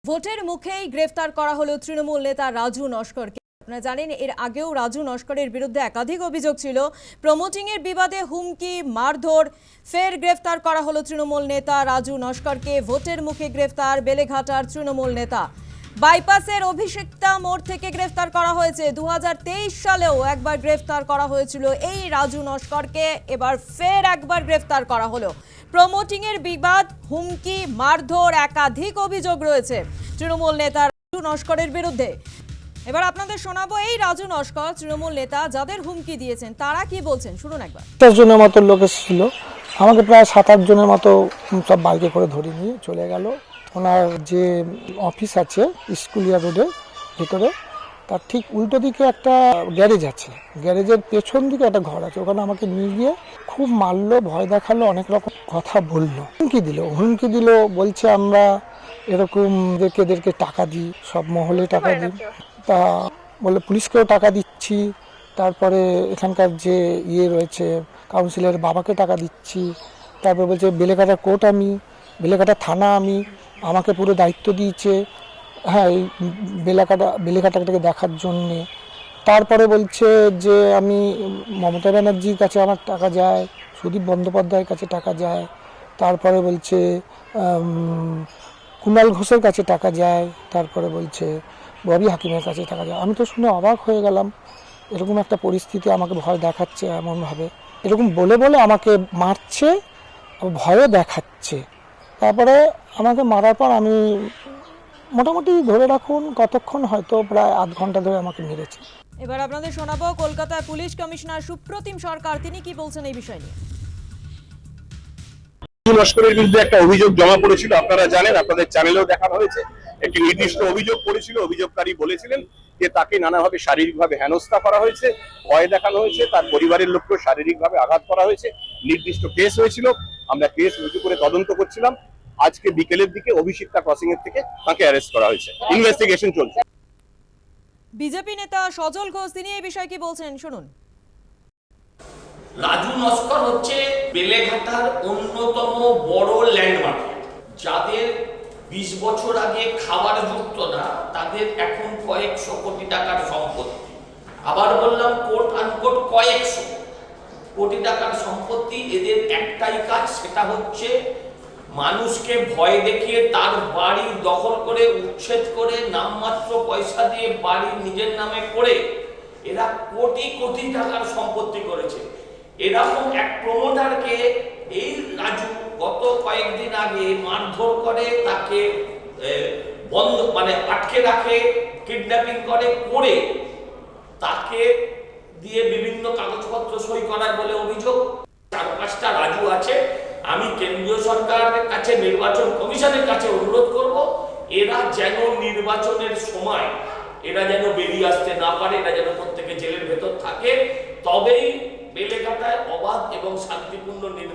ভোটের মুখেই গ্রেফতার করা হলো তৃণমূল নেতা রাজু নস্করকে। আপনারা জানেন এর আগেও রাজু নস্করের বিরুদ্ধে একাধিক অভিযোগ ছিল, প্রমোটিং এর বিবাদে হুমকি, মারধর। ফের গ্রেফতার করা হলো তৃণমূল নেতা রাজু নস্করকে। ভোটের মুখে গ্রেফতার বেলেঘাটার তৃণমূল নেতা। বাইপাসের অভিষিক্তা মোড় থেকে গ্রেফতার করা হয়েছে। 2023 সালেও একবার গ্রেফতার করা হয়েছিল এই রাজু নস্করকে, এবার ফের একবার গ্রেফতার করা হলো। প্রমোটিং এর বিবাদ, হুমকি, মারধর, একাধিক অভিযোগ রয়েছে তৃণমূল নেতা রাজু নস্করের বিরুদ্ধে। এবার আপনাদের শোনাবো এই রাজু নস্কর তৃণমূল নেতা যাদের হুমকি দিয়েছেন তারা কি বলছেন, শুনুন একবার। 50 জনের মতো লোক এসেছিল, আমাকে প্রায় 7-8 জনের মতো সব বাইকে করে ধরে নিয়ে চলে গেল। ওনার যে অফিস আছে স্কুলিয়া রোডের ভিতরে, তার ঠিক উল্টো দিকে একটা গ্যারেজ আছে, গ্যারেজের পেছন দিকে একটা ঘর আছে, ওখানে আমাকে নিয়ে গিয়ে খুব মারলো, ভয় দেখালো, অনেক রকম কথা বললো, হুমকি দিল। বলছে আমরা এরকম এদেরকে টাকা দিই, সব মহলে টাকা দিই, তা বলে পুলিশকেও টাকা দিচ্ছি, তারপরে এখানকার যে রয়েছে কাউন্সিলরের বাবাকে টাকা দিচ্ছি, তারপর বলছে বেলেঘাটা কোর্ট আমি, বেলেঘাটা থানা আমি, আমাকে পুরো দায়িত্ব দিয়েছে, হ্যাঁ এই বেলেঘাটাটাকে দেখার জন্যে। তারপরে বলছে যে আমি মমতা ব্যানার্জির কাছে আমার টাকা যায়, সুদীপ বন্দ্যোপাধ্যায়ের কাছে টাকা যায়, তারপরে বলছে কুণাল ঘোষের কাছে টাকা যায়, তারপরে বলছে ববি হাকিমের কাছে টাকা যায়। আমি তো শুনে অবাক হয়ে গেলাম, এরকম একটা পরিস্থিতি আমাকে ভয় দেখাচ্ছে এমনভাবে, এরকম বলে বলে আমাকে মারছে, ভয়ও দেখাচ্ছে। তারপরে আমাকে মারার পর আমি মোটামুটি ধরে রাখুন কতক্ষণ, হয়তো প্রায় আধ ঘন্টা ধরে আমাকে মেরেছে। এবার আপনাদের শোনাবো কলকাতার পুলিশ কমিশনার সুপ্রতিম সরকার, তিনি কি বলছেন এই বিষয় নিয়ে। লস্করের বিরুদ্ধে একটা অভিযোগ জমা পড়েছিল, আপনারা জানেন, আপনাদের চ্যানেলেও দেখানো হয়েছে। একটি নির্দিষ্ট অভিযোগ পড়েছিল, অভিযোগকারী বলেছিলেন যে তাকে নানাভাবে শারীরিকভাবে হেনস্থা করা হয়েছে, ভয় দেখানো হয়েছে, তার পরিবারের লোককেও শারীরিকভাবে আঘাত করা হয়েছে। নির্দিষ্ট কেস হয়েছিল, আমরা কেস রুজু করে তদন্ত করছিলাম। আজকে বিকেলের দিকে অভিষিক্তা ক্রসিং এর থেকে তাকে অ্যারেস্ট করা হয়েছে, ইনভেস্টিগেশন চলছে। বিজেপি নেতা সজল ঘোষ, তিনি এই বিষয়ে কি বলছেন, শুনুন। রাজু নস্কর হচ্ছে বেলেঘাটার অন্যতম বড় ল্যান্ডমার্ক। যাদের 20 বছর আগে খাবার যুক্ত না, তাদের এখন কয়েকশো কোটি টাকার সম্পত্তি। আবার বললাম কোট আনকোট কয়েকশো কোটি টাকার সম্পত্তি। এদের একটাই কাজ, সেটা হচ্ছে মানুষকে ভয় দেখিয়ে তার বাড়ি দখল করে, উচ্ছেদ করে, নামমাত্র পয়সা দিয়ে বাড়ি নিজের নামে করে এরা কোটি কোটি টাকার সম্পত্তি করেছে। এরকম এক প্রমোটারকে এই রাজু গত কয়েকদিন আগে মারধর করে, তাকে বন্ধ আটকে রাখে, কিডন্যাপিং করে তাকে দিয়ে বিভিন্ন কাগজপত্র সই করার বলে অভিযোগ। 4-5টা রাজু আছে। আমি কেন্দ্রীয় সরকারের কাছে, নির্বাচন কমিশনের কাছে অনুরোধ করব, এরা যেন নির্বাচনের সময় এরা যেন বেরিয়ে আসতে না পারে, এরা যেন প্রত্যেকে জেলের ভেতর থাকে, তবেই বেলেঘাটায় অবাধ এবং শান্তিপূর্ণ নির্বাচন